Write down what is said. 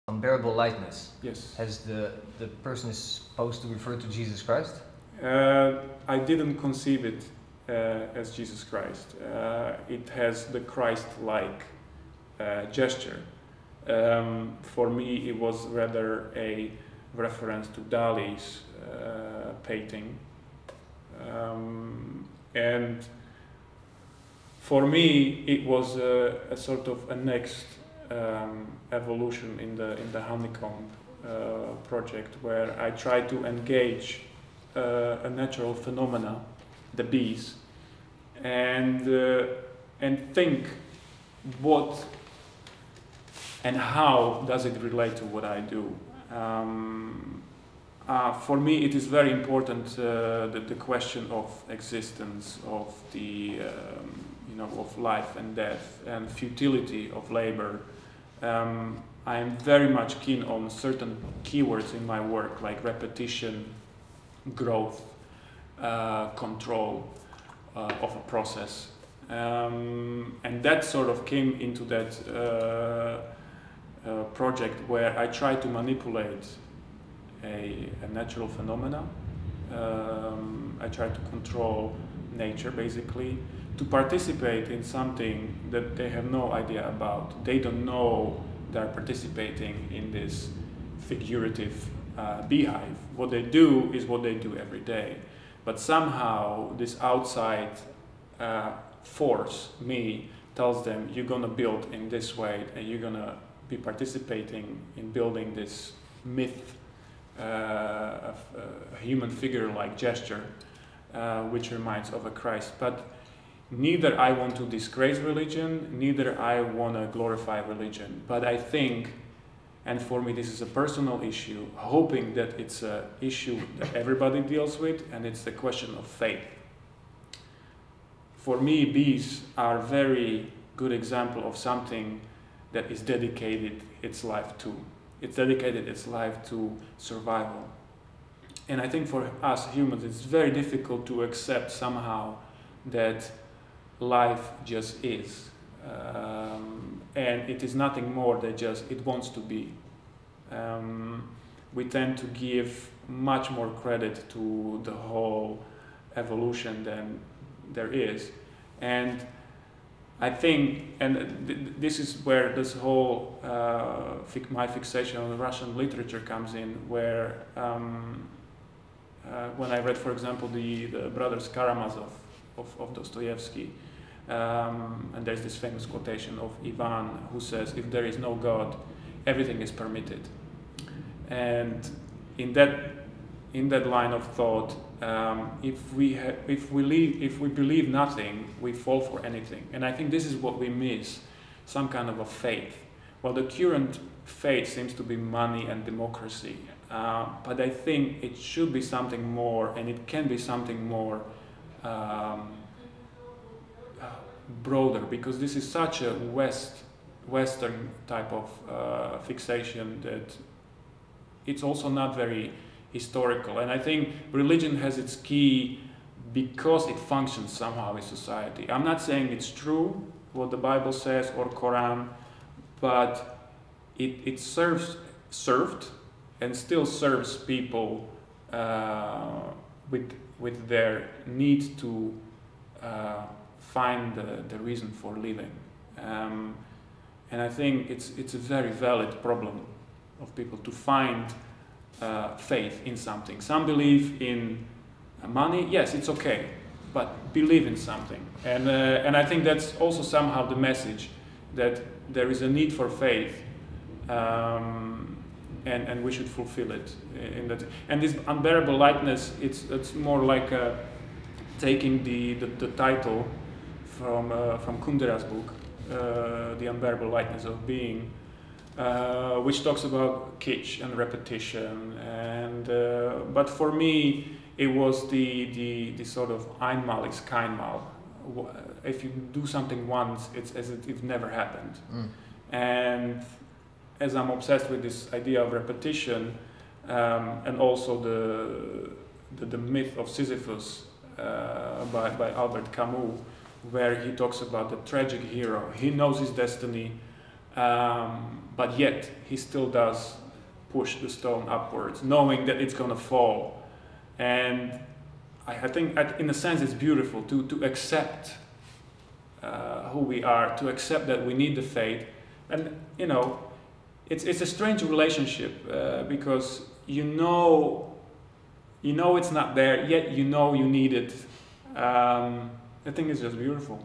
Unbearable lightness. Yes. Has the person is supposed to refer to Jesus Christ? I didn't conceive it as Jesus Christ. It has the Christ-like gesture. For me, it was rather a reference to Dali's painting. And for me, it was a sort of a next evolution in the honeycomb project, where I try to engage a natural phenomena, the bees, and think what and how does it relate to what I do. For me, it is very important that the question of existence, of the of life and death and futility of labor. I am very much keen on certain keywords in my work, like repetition, growth, control of a process, and that sort of came into that project where I try to manipulate a natural phenomena. I try to control nature, basically, to participate in something that they have no idea about. They don't know they're participating in this figurative beehive. What they do is what they do every day. But somehow this outside force, me, tells them, you're gonna build in this way, and you're gonna be participating in building this myth of a human figure-like gesture, which reminds of a Christ. But neither I want to disgrace religion, neither I want to glorify religion. But I think, and for me this is a personal issue, hoping that it's an issue that everybody deals with, and it's the question of faith. For me, bees are a very good example of something that is dedicated its life to. It's dedicated its life to survival. And I think for us humans, it's very difficult to accept somehow that life just is. And it is nothing more than just it wants to be. We tend to give much more credit to the whole evolution than there is. And I think, and this is where this whole my fixation on Russian literature comes in, where when I read, for example, the brothers Karamazov of Dostoevsky, and there's this famous quotation of Ivan who says, "If there is no God, everything is permitted." And in that line of thought, if we believe nothing, we fall for anything. And I think this is what we miss, some kind of a faith. Well, the current faith seems to be money and democracy, but I think it should be something more, and it can be something more broader, because this is such a Western type of fixation that it's also not very historical. And I think religion has its key because it functions somehow in society. I'm not saying it's true what the Bible says or Quran, but it served and still serves people with their need to find the reason for living. And I think it's a very valid problem of people to find faith in something. Some believe in money. Yes, it's okay, but believe in something. And I think that's also somehow the message, that there is a need for faith, and we should fulfill it in that. And this unbearable lightness, it's more like taking the title from Kundera's book, The Unbearable Lightness of Being, which talks about kitsch and repetition, and but for me it was the sort of einmal is keinmal. If you do something once, it's as if it never happened. And as I'm obsessed with this idea of repetition, and also the myth of Sisyphus by Albert Camus, where he talks about the tragic hero. He knows his destiny, but yet he still does push the stone upwards, knowing that it's going to fall. And I think, in a sense, it's beautiful to accept who we are, to accept that we need the faith. And you know, it's a strange relationship because you know it's not there, yet you know you need it. I think it's just beautiful.